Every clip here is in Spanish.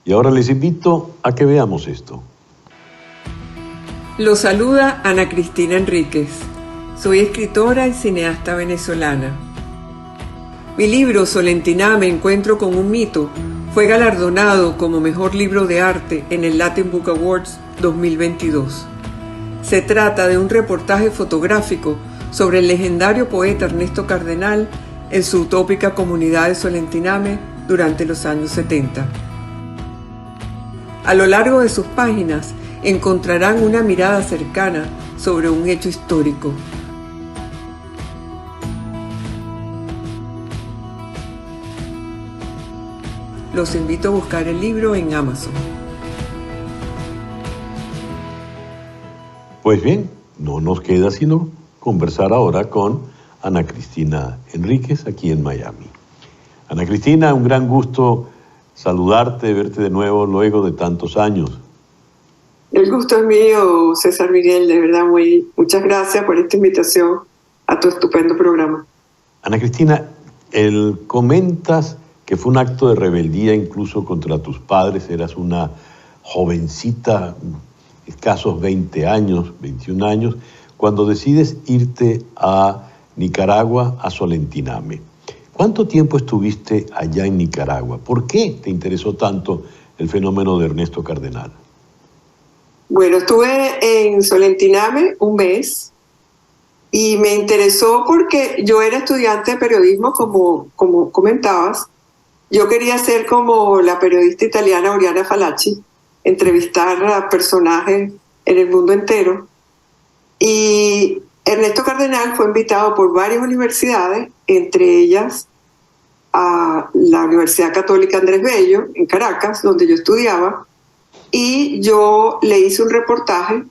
Y ahora les invito a que veamos esto. Los saluda Ana Cristina Enríquez. Soy escritora y cineasta venezolana. Mi libro Solentiname, Encuentro con un mito, fue galardonado como mejor libro de arte en el Latin Book Awards 2022. Se trata de un reportaje fotográfico sobre el legendario poeta Ernesto Cardenal en su utópica comunidad de Solentiname durante los años 70. A lo largo de sus páginas encontrarán una mirada cercana sobre un hecho histórico. Los invito a buscar el libro en Amazon. Pues bien, no nos queda sino conversar ahora con Ana Cristina Enríquez aquí en Miami. Ana Cristina, un gran gusto saludarte, verte de nuevo luego de tantos años. El gusto es mío, César Miguel, de verdad, muchas gracias por esta invitación a tu estupendo programa. Ana Cristina, comentas que fue un acto de rebeldía incluso contra tus padres, eras una jovencita, escasos 20 años, 21 años, cuando decides irte a Nicaragua, a Solentiname. ¿Cuánto tiempo estuviste allá en Nicaragua? ¿Por qué te interesó tanto el fenómeno de Ernesto Cardenal? Bueno, estuve en Solentiname un mes y me interesó porque yo era estudiante de periodismo, como comentabas. Yo quería ser como la periodista italiana Oriana Fallaci, entrevistar a personajes en el mundo entero. Y Ernesto Cardenal fue invitado por varias universidades, entre ellas a la Universidad Católica Andrés Bello, en Caracas, donde yo estudiaba, y yo le hice un reportaje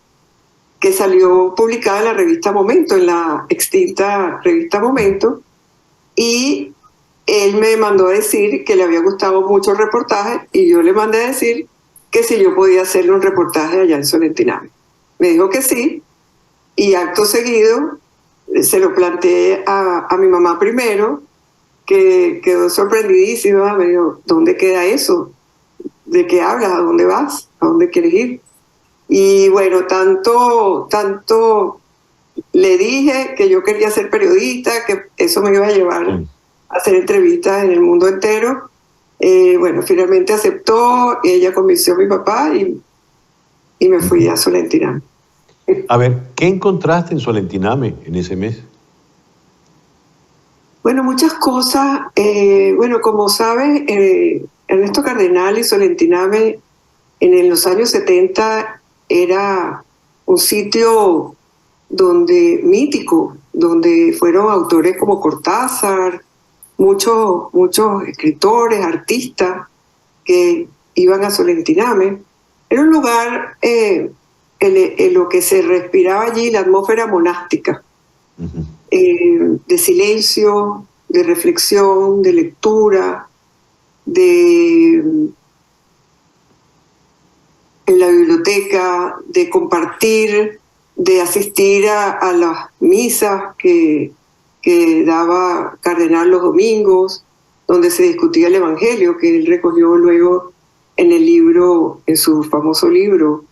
que salió publicado en la revista Momento, en la extinta revista Momento, y él me mandó a decir que le había gustado mucho el reportaje y yo le mandé a decir que si yo podía hacerle un reportaje allá en Solentiname. Me dijo que sí, y acto seguido se lo planteé a mi mamá primero, que quedó sorprendidísima. Me dijo, ¿dónde queda eso? ¿De qué hablas? ¿A dónde vas? ¿A dónde quieres ir? Y bueno, tanto le dije que yo quería ser periodista, que eso me iba a llevar a hacer entrevistas en el mundo entero. Bueno, finalmente aceptó, y ella convenció a mi papá y me fui a Solentiname. A ver, ¿qué encontraste en Solentiname en ese mes? Bueno, muchas cosas. Bueno, como sabes, Ernesto Cardenal y Solentiname en los años 70 era un sitio mítico, donde fueron autores como Cortázar, muchos escritores, artistas que iban a Solentiname. Era un lugar en lo que se respiraba allí, la atmósfera monástica. Uh-huh. De silencio, de reflexión, de lectura, en la biblioteca, de compartir, de asistir a las misas que daba Cardenal los domingos, donde se discutía el Evangelio, que él recogió luego en su famoso libro,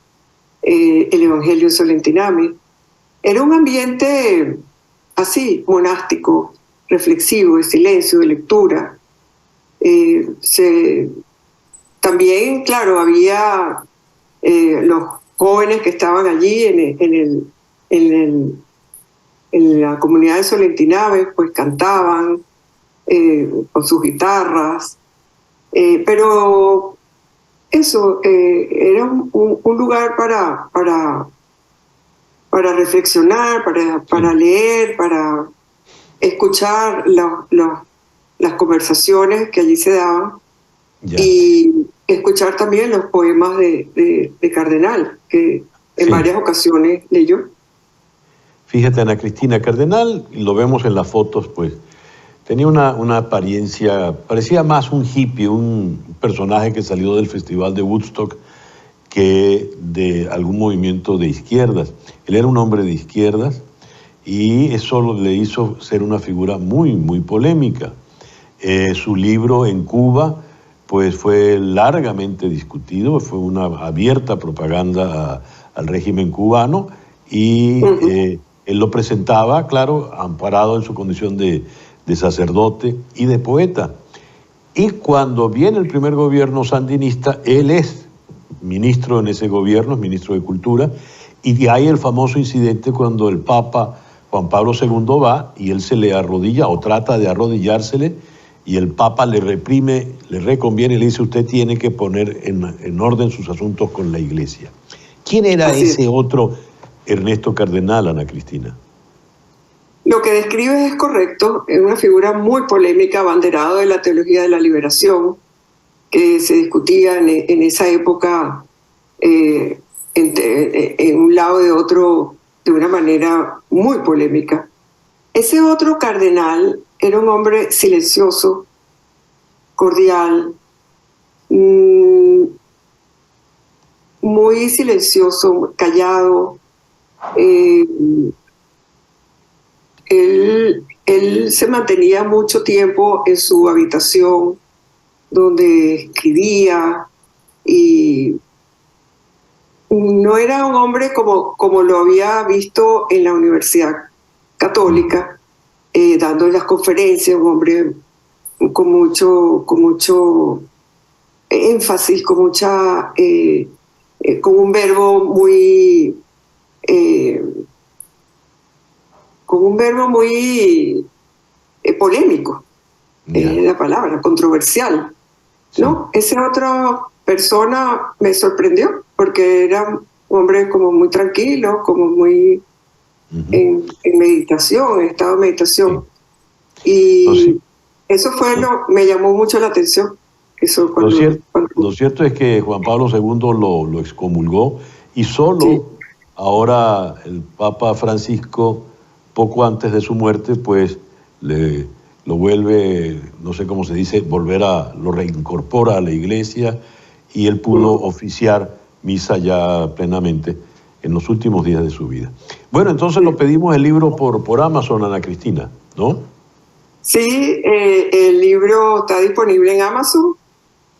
El Evangelio en Solentiname. Era un ambiente así, monástico, reflexivo, de silencio, de lectura. También, claro, había los jóvenes que estaban allí en la comunidad de Solentiname, pues cantaban con sus guitarras, pero eso era un lugar para reflexionar, para leer, para escuchar las conversaciones que allí se daban. Ya. Y escuchar también los poemas de Cardenal, que en varias ocasiones leyó. Fíjate, Ana Cristina, Cardenal, lo vemos en las fotos, pues tenía una apariencia, parecía más un hippie, un personaje que salió del Festival de Woodstock que de algún movimiento de izquierdas. Él era un hombre de izquierdas y eso le hizo ser una figura muy, muy polémica. Su libro En Cuba pues fue largamente discutido, fue una abierta propaganda al régimen cubano y él lo presentaba, claro, amparado en su condición de sacerdote y de poeta. Y cuando viene el primer gobierno sandinista, él es ministro en ese gobierno, es ministro de Cultura, y hay el famoso incidente cuando el Papa Juan Pablo II va y él se le arrodilla o trata de arrodillársele, y el Papa le reprime, le reconviene y le dice: usted tiene que poner en orden sus asuntos con la Iglesia. ¿Quién era ese otro Ernesto Cardenal, Ana Cristina? Lo que describes es correcto, es una figura muy polémica, abanderado de la teología de la liberación, que se discutía en esa época en un lado de otro de una manera muy polémica. Ese otro cardenal era un hombre silencioso, cordial, muy silencioso, callado. Él se mantenía mucho tiempo en su habitación, donde escribía, y no era un hombre como lo había visto en la Universidad Católica, dando las conferencias, un hombre con mucho énfasis, con un verbo muy polémico, es la palabra, controversial, ¿no? Sí. Esa otra persona me sorprendió porque era un hombre como muy tranquilo, como muy en meditación, en estado de meditación. Sí. Y eso fue me llamó mucho la atención. Eso lo cierto es que Juan Pablo II lo excomulgó y solo ahora el Papa Francisco, poco antes de su muerte, pues lo vuelve, no sé cómo se dice, lo reincorpora a la Iglesia, y él pudo oficiar misa ya plenamente en los últimos días de su vida. Bueno, entonces lo pedimos el libro por Amazon, Ana Cristina, ¿no? Sí, el libro está disponible en Amazon,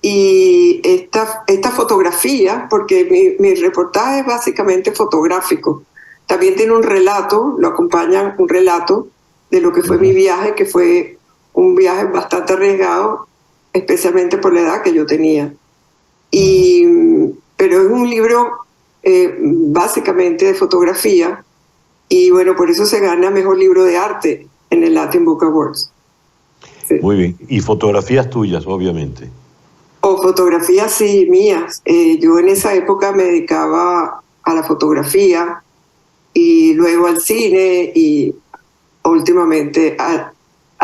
y esta fotografía, porque mi reportaje es básicamente fotográfico, también tiene un relato, lo acompaña un relato de lo que fue mi viaje, que fue un viaje bastante arriesgado, especialmente por la edad que yo tenía. Pero es un libro básicamente de fotografía, y bueno, por eso se gana Mejor Libro de Arte en el Latin Book Awards. Sí. Muy bien. Y fotografías tuyas, obviamente. O fotografías, sí, mías. Yo en esa época me dedicaba a la fotografía, y luego al cine, y últimamente a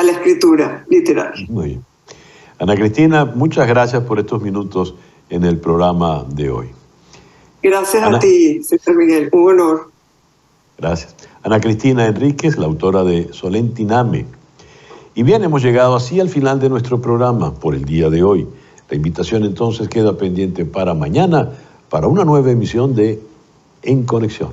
la escritura literaria. Muy bien. Ana Cristina, muchas gracias por estos minutos en el programa de hoy. Gracias a ti, César Miguel, un honor. Gracias. Ana Cristina Enríquez, la autora de Solentiname. Y bien, hemos llegado así al final de nuestro programa por el día de hoy. La invitación entonces queda pendiente para mañana, para una nueva emisión de En Conexión.